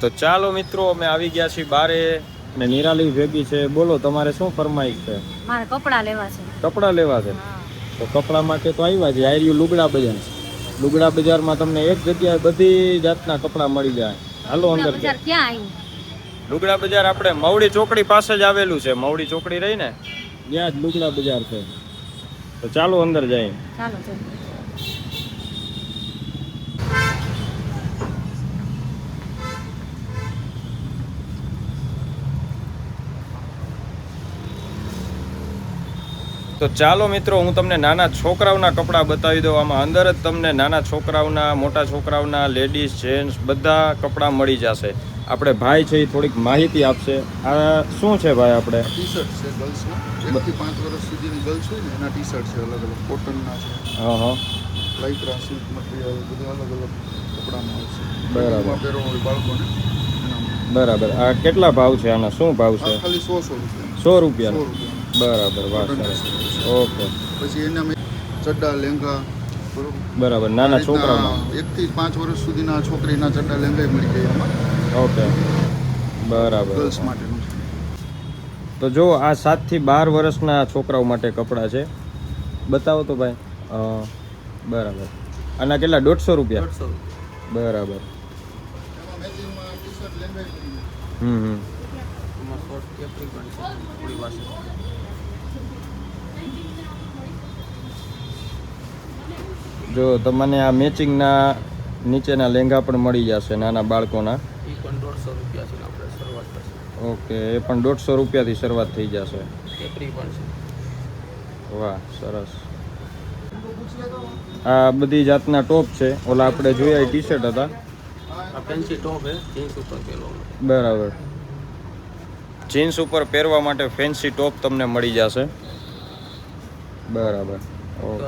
તો ચાલો મિત્રો અમે આવી ગયા છીએ બારે અને નિરાલી ભેગી છે. બોલો તમારે શું ફરમાઈશ છે? મારે કપડાં લેવા છે. કપડાં લેવા છે? તો કપડાં માટે તો આવ્યા છે. આર્યું લુગડા બજાર. લુગડા બજારમાં તમને એક જગ્યાએ બધી જાતના કપડાં મળી જાય. હાલો અંદર. બજાર ક્યાં આવ્યું? લુગડા બજાર આપણે મવડી ચોકડી પાસે જ આવેલું છે. મવડી ચોકડી રહી ને ત્યાં જ લુગડા બજાર છે. તો ચાલો અંદર જઈએ. ચાલો તો ચાલો મિત્રો હું તમને નાના છોકરાઓના કપડાં બતાવી દઉં. આમાં અંદર જ તમને નાના છોકરાઓના, મોટા છોકરાઓના, લેડીઝ, જેન્ટ્સ બધા કપડાં મળી જશે. આપણે ભાઈ છે એ થોડીક માહિતી આપશે. આ શું છે ભાઈ? આપણે ટી શર્ટ છે ગર્લ્સના, 1 થી 5 વર્ષ સુધીની ગર્લ્સ હોય ને એના ટી શર્ટ છે. અલગ અલગ કોટનના છે, હા લાઇક્રા, સિલ્ક મટીરિયલ બધું અલગ અલગ કપડામાં આવશે. બરાબર. પહેરવા હોય બાળકોને. બરાબર. આ કેટલા ભાવ છે આના? શું ભાવ છે? ખાલી 100 રૂપિયા. 100 રૂપિયા. 100 રૂપિયા. બરાબર. વાહ, સરસ. ઓકે. પછી એના ચડ્ડા લેંગા બરાબર. નાના છોકરાઓના 1 થી 5 વર્ષ સુધીના છોકરીના ચડ્ડા લેંગા મળી જાય એમાં. ઓકે. બરાબર. ગર્લ્સ માટેનું છે. તો જો આ 7 થી 12 વર્ષના છોકરાઓ માટે કપડાં છે. બતાવો તો ભાઈ. બરાબર. આના કેટલા? 150 રૂપિયા. 150. બરાબર. એમાં મેચિંગમાં ટી શર્ટ લેંગા મળી જાય. હમ એમાં શોર્ટ કેપરી પણ છે આપણી પાસે. જો તમને આ મેચિંગના નીચેના લેંગા પણ મળી જશે નાના બાળકોના. એ પણ 150 રૂપિયાથી આપણે શરૂઆત થશે. ઓકે. એ પણ 150 રૂપિયાથી શરૂઆત થઈ જશે. કેપરી પણ છે. વાહ, સરસ. આ બધી જાતના ટોપ છે. ઓલા આપણે જોયા ટી શર્ટ હતા. આ ફેન્સી ટોપ છે જીન્સ ઉપર પહેરવા માટે. બરાબર. જીન્સ ઉપર પહેરવા માટે ફેન્સી ટોપ તમને મળી જશે. બરાબર. ઓકે.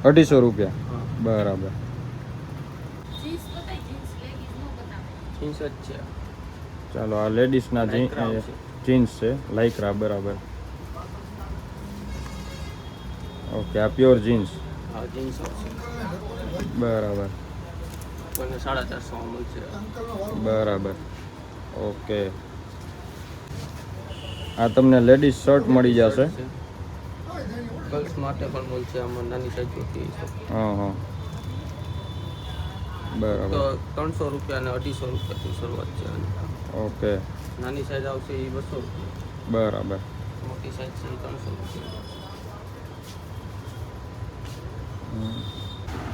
250 250 રૂપિયામાં. રૂપિયા. બરાબર. જીન્સ જ છે. ચાલો આ લેડીઝના જીન્સ છે લાઇક્રા. બરાબર. ઓકે. આ પ્યોર જીન્સ. હા, જીન્સ આવશે. બરાબર. કોઈને 450 મળશે. બરાબર. ઓકે. આ તમને લેડીઝ શર્ટ મળી જશે. ગર્લ્સ માટે પણ મળશે. આમાં નાની સાઈઝ જોતી છે. હા. બરાબર. તો 300 રૂપિયા અને 250 રૂપિયાથી શરૂઆત છે. ઓકે. નાની સાઈઝ આવશે એ 200 રૂપિયા. બરાબર. મોટી સાઈઝ છે એ 300 રૂપિયા.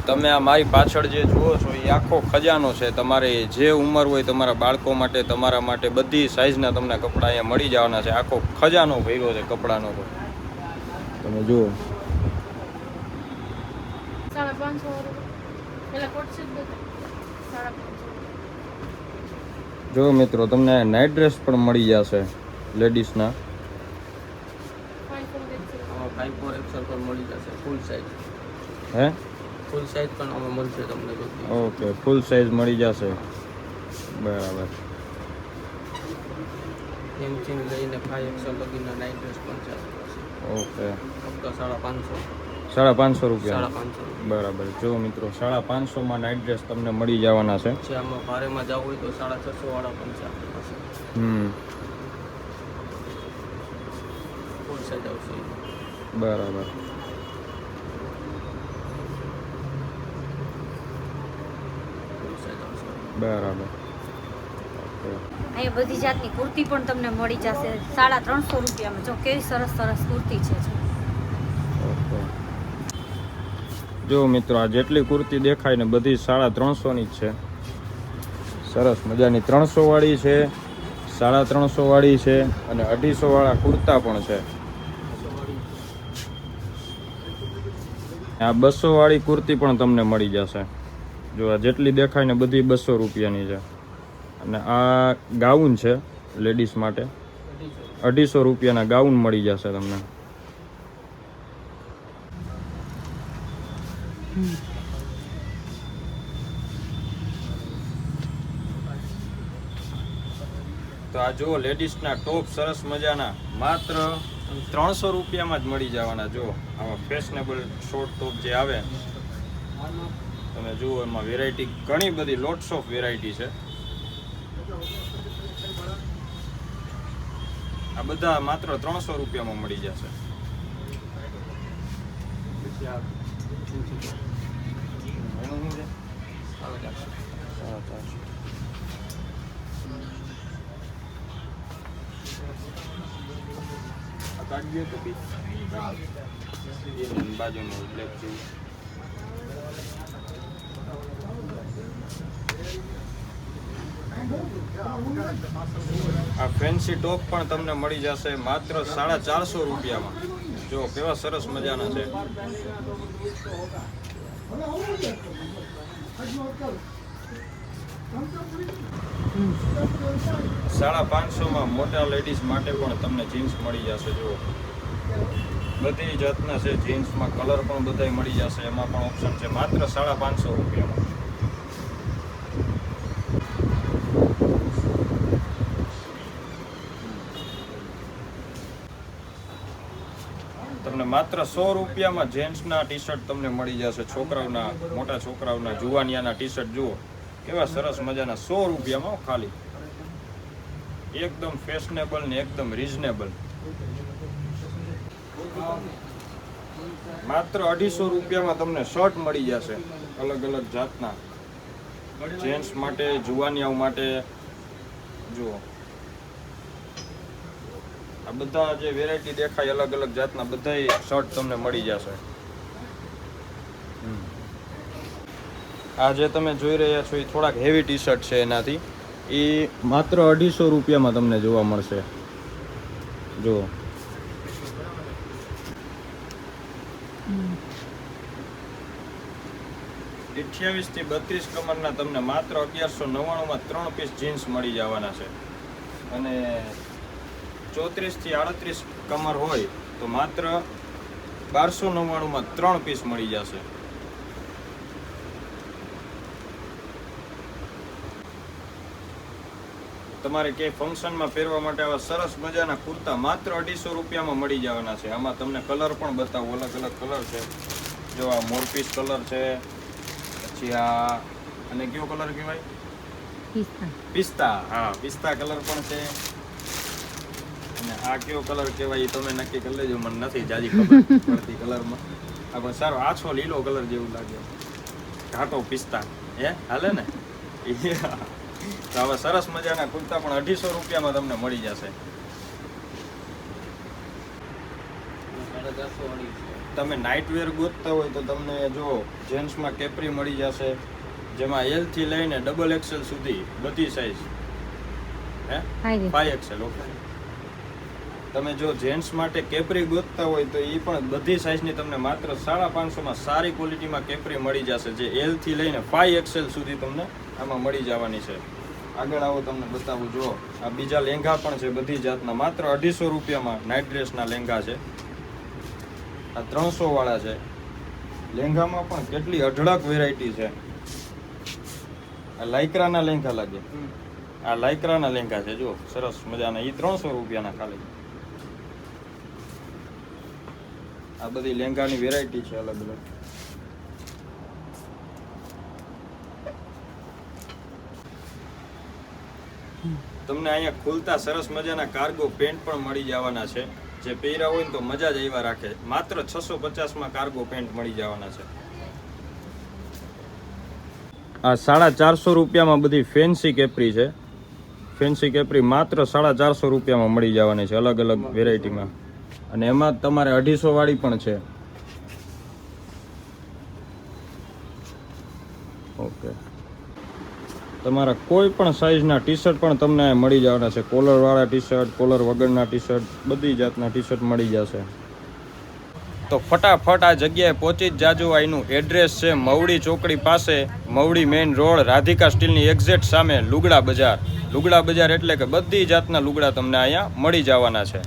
તમે આ મારી પાછળ જે જુઓ છો એ આખો ખજાનો છે. તમારે જે ઉંમર હોય તમારા બાળકો માટે, તમારા માટે બધી સાઈઝના તમને કપડાં અહીંયા મળી જવાના છે. આખો ખજાનો ભર્યો છે કપડાનો. તો તમે જુઓ. 550. જો મિત્રો તમને નાઇટ ડ્રેસ પણ મળી જશે લેડીઝના. 5XL પણ મળી જશે. Full size. હે? ફૂલ સાઈઝ પણ આમાં મળશે તમને. ઓકે. ફૂલ સાઈઝ મળી જશે. બરાબર. એમથી લઈને 5XL લગીના નાઇટ ડ્રેસ પણ છે. ઓકે. ફક્ત 550. 550 રૂપિયા. 550. બરાબર. જો મિત્રો 550માં નાઇટ ડ્રેસ તમને મળી જવાના છે. છે આમાં ભારેમાં જવું હોય તો 650 વાળા પણ છે આપણી પાસે. ફૂલ સાઈઝ આવશે. બરાબર. ફૂલ સાઈઝ આવશે. બરાબર. અહીંયા બધી જાતની કુર્તી પણ તમને મળી જશે 350 રૂપિયામાં. જો કેવી સરસ સરસ કુર્તી છે. ઓકે. જો મિત્રો આ જેટલી કુર્તી દેખાય ને બધી 350ની જ છે. સરસ મજાની 300 વાળી છે, 350 વાળી છે અને 250 વાળા કુર્તા પણ છે. આ 200 વાળી કુર્તી પણ તમને મળી જશે. જો આ જેટલી દેખાય ને બધી 200 રૂપિયાની છે. અને આ ગાઉન છે લેડીઝ માટે. 250 રૂપિયાના ગાઉન મળી જશે તમને. તો આ જો લેડીઝના ટોપ સરસ મજાના માત્ર 300 રૂપિયામાં જ મળી જવાના. જો આવા ફેશનેબલ શોર્ટ ટોપ જે આવે તમે જુઓ એમાં વેરાયટી ઘણી બધી, લોટ્સ ઓફ વેરાયટી છે. આ બધા માત્ર 300 રૂપિયામાં મળી જશે. એનું શું છે? 450. આ કાઢ્યો તો બી એની બાજુનું બ્લેક જેવું. આ ફેન્સી ટોપ પણ તમને મળી જશે માત્ર 450 રૂપિયામાં. જો કેવા સરસ મજાના છે. 550 મોટા લેડીઝ માટે પણ તમને જીન્સ મળી જશે. જુઓ બધી જાતના છે જીન્સમાં, કલર પણ બધાય મળી જશે. એમાં પણ ઓપ્શન છે માત્ર 550 રૂપિયામાં. તમને માત્ર 100 રૂપિયામાં જેન્ટ્સના ટી શર્ટ તમને મળી જશે. છોકરાઓના, મોટા છોકરાઓના, જુવાનિયાના ટી શર્ટ જુઓ કેવા સરસ મજાના. 100 રૂપિયામાં ખાલી. એકદમ ફેશનેબલ ને એકદમ રીઝનેબલ. માત્ર 250 રૂપિયામાં તમને શર્ટ મળી જશે અલગ અલગ જાતના. જેન્ટ્સ માટે, જુવાનિયાઓ માટે. જુઓ આ બધા જે વેરાયટી દેખાય અલગ અલગ જાતના બધાય શર્ટ તમને મળી જશે. આ જે તમે જોઈ રહ્યા છો એ થોડાક હેવી ટી શર્ટ છે. એનાથી એ માત્ર 250 રૂપિયામાં તમને જોવા મળશે. જુઓ 28 થી 32 કમરના તમને માત્ર 1199માં 3 પીસ જીન્સ મળી જવાના છે. અને 34 થી 38 કમર હોય તો માત્ર 1299માં 3 પીસ મળી જશે. તમારે ક્યાંય ફંક્શનમાં પહેરવા માટે આવા સરસ મજાના કુર્તા માત્ર 250 રૂપિયામાં મળી જવાના છે. આમાં તમને કલર પણ બતાવો, અલગ અલગ કલર છે. જો આ મોરપીસ કલર છે, પછી આ અને કયો કલર કહેવાય? પિસ્તા. હા, પિસ્તા કલર પણ છે. અને આ કયો કલર કહેવાય એ તમે નક્કી કરી લેજો. મને નથી જાજી ખબર પડતી કલરમાં. આ પણ સારો આછો લીલો કલર જેવું લાગે. ઘાટો પિસ્તા હે હાલે ને. તો આવા સરસ મજાના કુર્તા પણ 250 રૂપિયામાં તમને મળી જશે. તમે નાઇટ વેર ગોતતા હોય તો તમને જો જેન્ટ્સમાં કેપ્રી મળી જશે, જેમાં L થી લઈને XXL સુધી બધી સાઈઝ. હે 5XL. ઓકે. તમે જો જેન્ટ્સ માટે કેપ્રી ગોતતા હોય તો એ પણ બધી સાઈઝની તમને માત્ર 550માં સારી ક્વોલિટીમાં કેપ્રી મળી જશે, જે L થી લઈને 5XL સુધી તમને આમાં મળી જવાની છે. આગળ આવો તમને બતાવું. જો આ બીજા લેંઘા પણ છે બધી જાતના, માત્ર 250 રૂપિયામાં નાઇટ ડ્રેસના લેંઘા છે. આ 300 વાળા છે. લેંઘામાં પણ કેટલી અઢળક વેરાયટી છે. આ લાઇક્રાના લેંઘા લાગે. આ લાઇક્રાના લેંઘા છે. જો સરસ મજાના. એ 300 રૂપિયાના ખાલી. આ બધી લેંઘાની વેરાયટી છે અલગ અલગ. તમને અહીંયા ખુલતા સરસ મજાના કાર્ગો પેન્ટ પણ મળી જવાના છે. જે પહેર્યા હોય ને તો મજા જ આવ્યા રાખે. માત્ર 650માં કાર્ગો પેન્ટ મળી જવાના છે. આ 450 રૂપિયામાં બધી ફેન્સી કેપ્રી છે. ફેન્સી કેપ્રી માત્ર 450 રૂપિયામાં મળી જવાની છે અલગ અલગ વેરાયટીમાં. અને એમાં તમારે 250 વાળી પણ છે. ઓકે. તમારા કોઈ પણ સાઈઝના ટી શર્ટ પણ તમને મળી જવાના છે. કોલરવાળા ટી શર્ટ, કોલર વગરના ટી શર્ટ, બધી જાતના ટી શર્ટ મળી જશે. તો ફટાફટ આ જગ્યાએ પહોંચી જ જાજો. અહીંનું એડ્રેસ છે મવડી ચોકડી પાસે, મવડી મેઇન રોડ, રાધિકા સ્ટીલની એક્ઝેક્ટ સામે લુગડા બજાર. લુગડા બજાર એટલે કે બધી જાતના લુગડા તમને અહીંયા મળી જવાના છે.